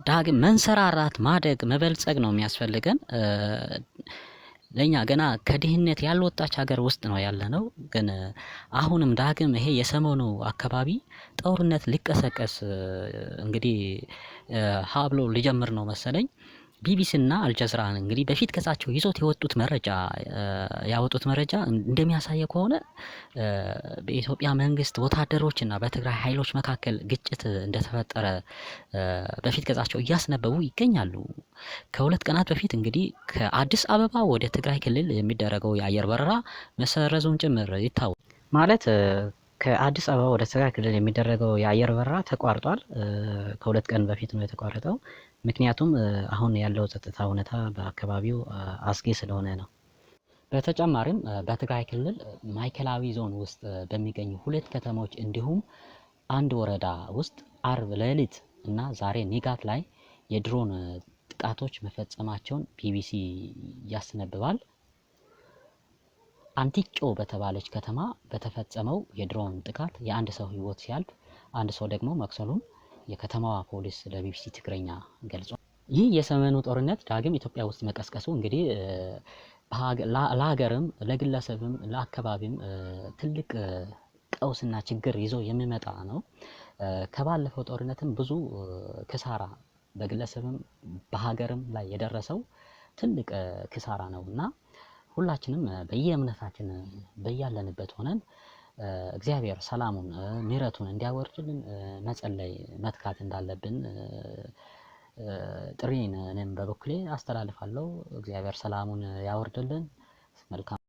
ዳግም መንሰራራት ማደግ መበልጸግ ነው የሚያስፈልገን። ለኛ ገና ከድህነት ያልወጣች ሀገር ውስጥ ነው ያለነው። ግን አሁንም ዳግም ይሄ የሰሞኑ አካባቢ ጦርነት ሊቀሰቀስ እንግዲህ ሀብሎ ሊጀምር ነው መሰለኝ። ቢቢሲ እና አልጀዝራን እንግዲህ በፊት ከሳቸው ይዞት ያወጡት መረጃ እንደሚያሳየው ከሆነ በኢትዮጵያ መንግስት ወታደሮች እና በትግራይ ኃይሎች መካከል ግጭት እንደተፈጠረ በፊት ገጻቸው እያስነበቡ ይገኛሉ። ከሁለት ቀናት በፊት እንግዲህ ከአዲስ አበባ ወደ ትግራይ ክልል የሚደረገው የአየር በረራ መሰረዙን ጭምር ይታወቃል። ማለት ከአዲስ አበባ ወደ ትግራይ ክልል የሚደረገው የአየር በረራ ተቋርጧል። ከሁለት ቀን በፊት ነው የተቋረጠው። ምክንያቱም አሁን ያለው ጸጥታ ሁኔታ በአካባቢው አስጊ ስለሆነ ነው። በተጨማሪም በትግራይ ክልል ማዕከላዊ ዞን ውስጥ በሚገኙ ሁለት ከተሞች እንዲሁም አንድ ወረዳ ውስጥ አርብ ሌሊት እና ዛሬ ንጋት ላይ የድሮን ጥቃቶች መፈጸማቸውን ቢቢሲ ያስነብባል። አንቲጮ በተባለች ከተማ በተፈጸመው የድሮን ጥቃት የአንድ ሰው ህይወት ሲያልፍ አንድ ሰው ደግሞ መቁሰሉን የከተማዋ ፖሊስ ለቢቢሲ ትግረኛ ገልጿል። ይህ የሰሜኑ ጦርነት ዳግም ኢትዮጵያ ውስጥ መቀስቀሱ እንግዲህ ለሀገርም ለግለሰብም ለአካባቢም ትልቅ ቀውስና ችግር ይዞ የሚመጣ ነው። ከባለፈው ጦርነትም ብዙ ክሳራ በግለሰብም በሀገርም ላይ የደረሰው ትልቅ ክሳራ ነውና ሁላችንም በየእምነታችን በያለንበት ሆነን እግዚአብሔር ሰላሙን ምሕረቱን እንዲያወርድልን መጸለይ መትጋት እንዳለብን ጥሪን እኔም በበኩሌ አስተላልፋለሁ። እግዚአብሔር ሰላሙን ያወርድልን። መልካም